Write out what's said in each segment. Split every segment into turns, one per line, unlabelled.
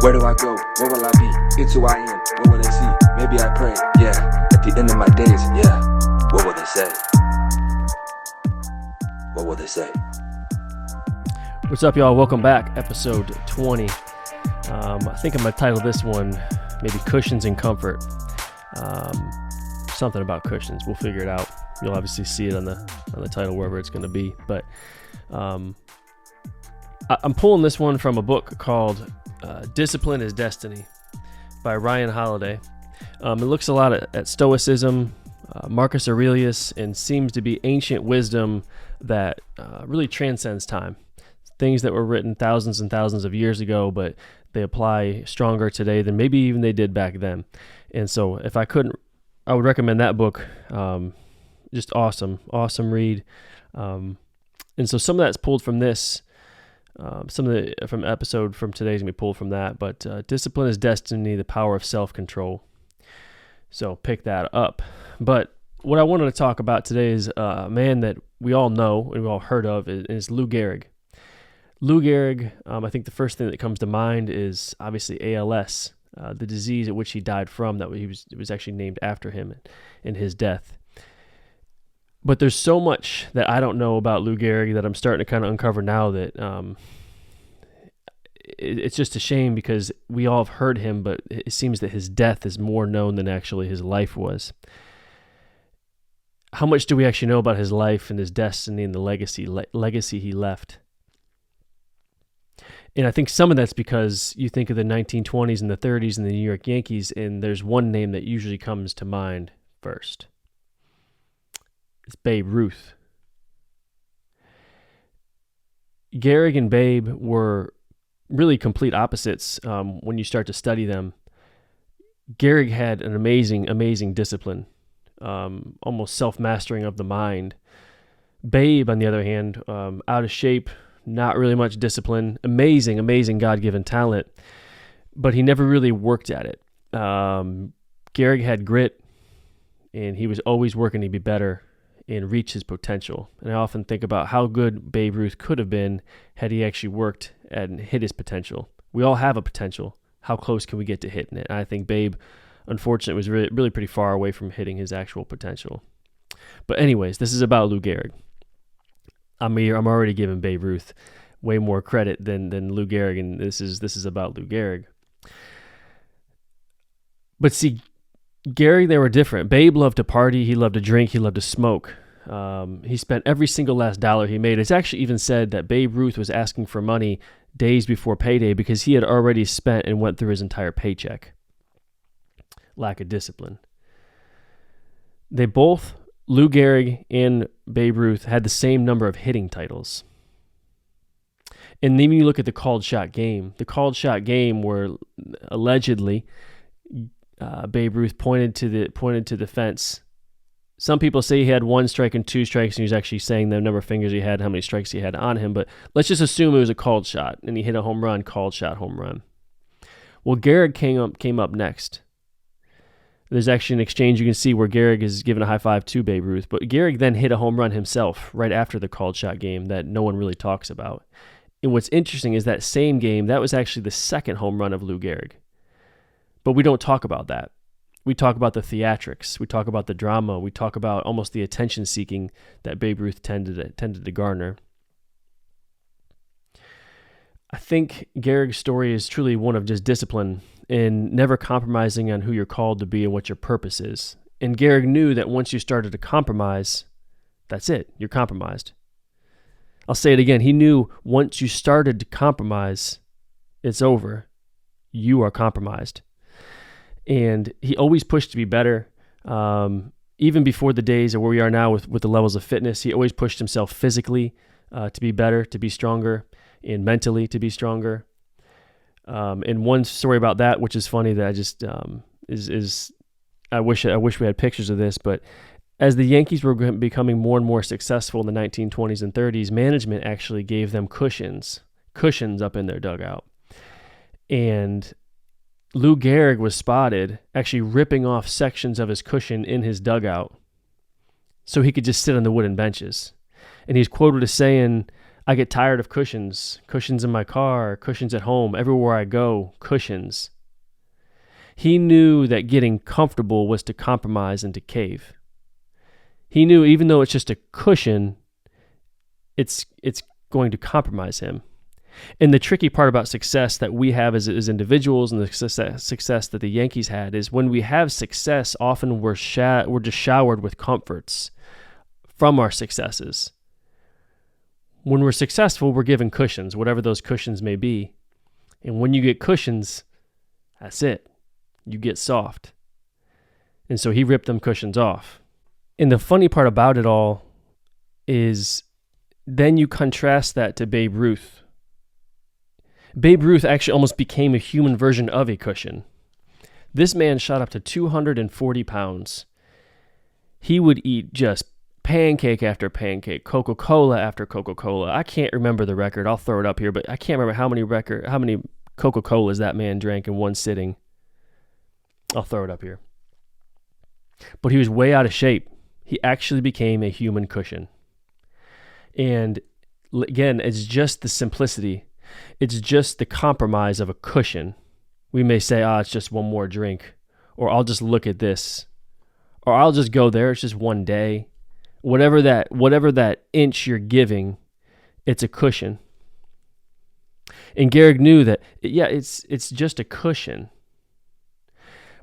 Where do I go? Where will I be? It's who I am. What will they see? Maybe I pray. Yeah. At the end of my days. Yeah. What will they say? What will they say?
What's up, y'all? Welcome back. Episode 20. I think I'm going to title this one maybe Cushions and Comfort. Something about cushions. We'll figure it out. You'll obviously see it on the title wherever it's going to be. But I'm pulling this one from a book called Discipline is Destiny by Ryan Holiday. It looks a lot at Stoicism, Marcus Aurelius, and seems to be ancient wisdom that really transcends time. Things that were written thousands and thousands of years ago, but they apply stronger today than maybe even they did back then. And so if I couldn't, I would recommend that book. Just awesome read. And so some of that's pulled from this. Some of the from episode from today's gonna be pulled from that. But Discipline is Destiny, the Power of Self-Control. So pick that up. But what I wanted to talk about today is a man that we all know and we all heard of is Lou Gehrig. Lou Gehrig, I think the first thing that comes to mind is obviously ALS, the disease at which he died from. It was actually named after him in his death. But there's so much that I don't know about Lou Gehrig that I'm starting to kind of uncover now that it's just a shame because we all have heard him, but it seems that his death is more known than actually his life was. How much do we actually know about his life and his destiny and the legacy he left? And I think some of that's because you think of the 1920s and the 30s and the New York Yankees, and there's one name that usually comes to mind first. It's Babe Ruth. Gehrig and Babe were really complete opposites when you start to study them. Gehrig had an amazing discipline, almost self-mastering of the mind. Babe, on the other hand, out of shape, not really much discipline, amazing God-given talent, but he never really worked at it. Gehrig had grit, and he was always working to be better and reach his potential. And I often think about how good Babe Ruth could have been had he actually worked and hit his potential. We all have a potential. How close can we get to hitting it? And I think Babe, unfortunately, was really pretty far away from hitting his actual potential. But anyways, this is about Lou Gehrig. I'm already giving Babe Ruth way more credit than Lou Gehrig, and this is about Lou Gehrig. But see, Gehrig, they were different. Babe loved to party, he loved to drink, he loved to smoke. He spent every single last dollar he made. It's actually even said that Babe Ruth was asking for money days before payday because he had already spent and went through his entire paycheck. Lack of discipline. They both, Lou Gehrig and Babe Ruth, had the same number of hitting titles. And then you look at the called shot game. The called shot game where allegedly Babe Ruth pointed to the fence. Some people say he had 1 strike and 2 strikes, and he was actually saying the number of fingers he had, how many strikes he had on him. But let's just assume it was a called shot, and he hit a home run, called shot, home run. Well, Gehrig came up next. There's actually an exchange you can see where Gehrig is giving a high five to Babe Ruth, but Gehrig then hit a home run himself right after the called shot game that no one really talks about. And what's interesting is that same game, that was actually the second home run of Lou Gehrig. But we don't talk about that. We talk about the theatrics. We talk about the drama. We talk about almost the attention-seeking that Babe Ruth tended to garner. I think Gehrig's story is truly one of just discipline and never compromising on who you're called to be and what your purpose is. And Gehrig knew that once you started to compromise, that's it. You're compromised. I'll say it again. He knew once you started to compromise, it's over. You are compromised. And he always pushed to be better. Even before the days of where we are now with the levels of fitness, he always pushed himself physically to be better, to be stronger, and mentally to be stronger. And one story about that, which is funny, that I just I wish we had pictures of this, but as the Yankees were becoming more and more successful in the 1920s and 30s, management actually gave them cushions up in their dugout. And Lou Gehrig was spotted actually ripping off sections of his cushion in his dugout so he could just sit on the wooden benches. And he's quoted as saying, I get tired of cushions. Cushions in my car, cushions at home, everywhere I go, cushions. He knew that getting comfortable was to compromise and to cave. He knew even though it's just a cushion, it's going to compromise him. And the tricky part about success that we have as individuals, and the success that the Yankees had, is when we have success, often we're just showered with comforts from our successes. When we're successful, we're given cushions, whatever those cushions may be. And when you get cushions, that's it. You get soft. And so he ripped them cushions off. And the funny part about it all is then you contrast that to Babe Ruth. Babe Ruth actually almost became a human version of a cushion. This man shot up to 240 pounds. He would eat just pancake after pancake, Coca-Cola after Coca-Cola. I can't remember the record. I'll throw it up here, but I can't remember how many Coca-Colas that man drank in one sitting. I'll throw it up here. But he was way out of shape. He actually became a human cushion. And again, it's just the simplicity. It's just the compromise of a cushion. We may say, it's just one more drink, or I'll just look at this, or I'll just go there. It's just one day. Whatever that inch you're giving, it's a cushion. And Gehrig knew that, it's just a cushion.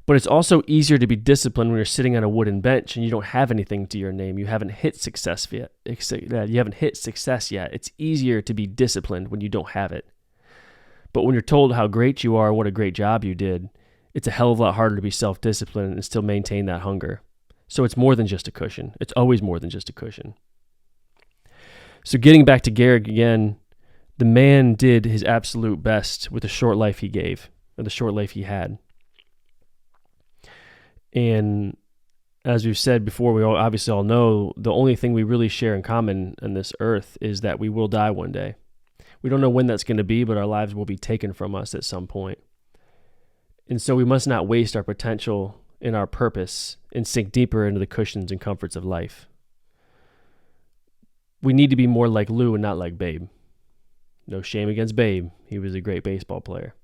But it's also easier to be disciplined when you're sitting on a wooden bench and you don't have anything to your name. You haven't hit success yet. It's easier to be disciplined when you don't have it. But when you're told how great you are and what a great job you did, it's a hell of a lot harder to be self-disciplined and still maintain that hunger. So it's more than just a cushion. It's always more than just a cushion. So getting back to Gehrig again, the man did his absolute best with the short life he gave, or the short life he had. And as we've said before, we obviously all know the only thing we really share in common on this earth is that we will die one day. We don't know when that's going to be, but our lives will be taken from us at some point. And so we must not waste our potential and our purpose and sink deeper into the cushions and comforts of life. We need to be more like Lou and not like Babe. No shame against Babe. He was a great baseball player.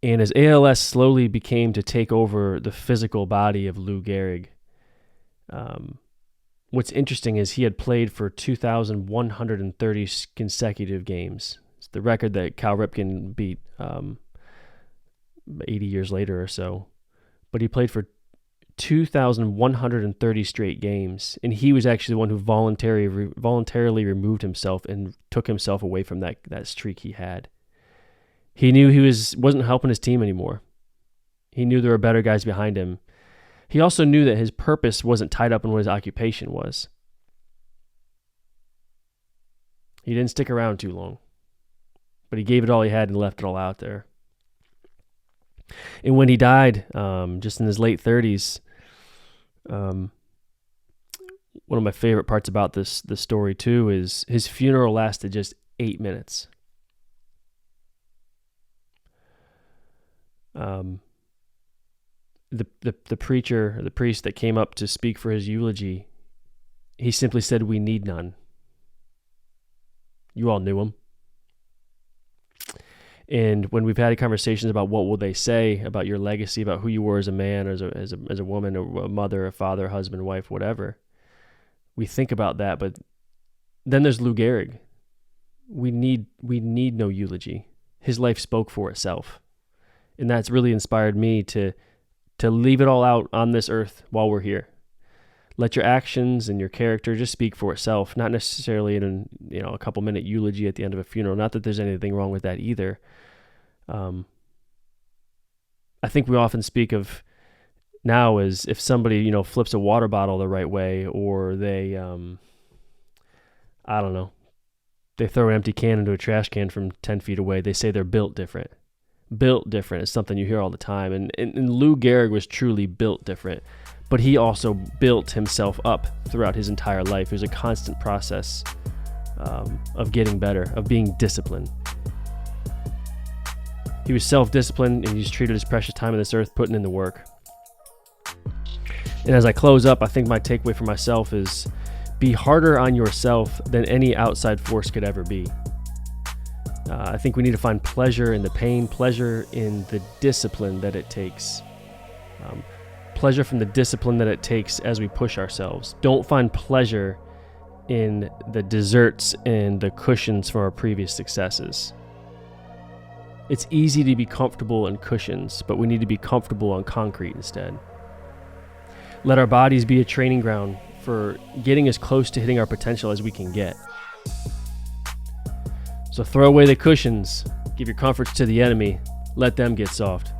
And as ALS slowly became to take over the physical body of Lou Gehrig, what's interesting is he had played for 2,130 consecutive games. It's the record that Cal Ripken beat 80 years later or so. But he played for 2,130 straight games, and he was actually the one who voluntarily removed himself and took himself away from that streak he had. He knew he wasn't helping his team anymore. He knew there were better guys behind him. He also knew that his purpose wasn't tied up in what his occupation was. He didn't stick around too long, but he gave it all he had and left it all out there. And when he died, just in his late 30s, one of my favorite parts about this story too is his funeral lasted just 8 minutes. The preacher, or the priest that came up to speak for his eulogy, he simply said, "We need none." You all knew him. And when we've had conversations about what will they say about your legacy, about who you were as a man, or as a woman, or a mother, a father, a husband, wife, whatever, we think about that. But then there's Lou Gehrig. We need no eulogy. His life spoke for itself. And that's really inspired me to leave it all out on this earth while we're here. Let your actions and your character just speak for itself, not necessarily in a couple minute eulogy at the end of a funeral. Not that there's anything wrong with that either. I think we often speak of now as if somebody, flips a water bottle the right way, or they, they throw an empty can into a trash can from 10 feet away. They say they're built different. Built different is something you hear all the time. And Lou Gehrig was truly built different, but he also built himself up throughout his entire life. It was a constant process of getting better, of being disciplined. He was self-disciplined, and he just treated his precious time on this earth putting in the work. And as I close up, I think my takeaway for myself is Be harder on yourself than any outside force could ever be. I think we need to find pleasure in the pain, pleasure in the discipline that it takes. Pleasure from the discipline that it takes as we push ourselves. Don't find pleasure in the desserts and the cushions from our previous successes. It's easy to be comfortable in cushions, but we need to be comfortable on concrete instead. Let our bodies be a training ground for getting as close to hitting our potential as we can get. So throw away the cushions, give your comforts to the enemy, let them get soft.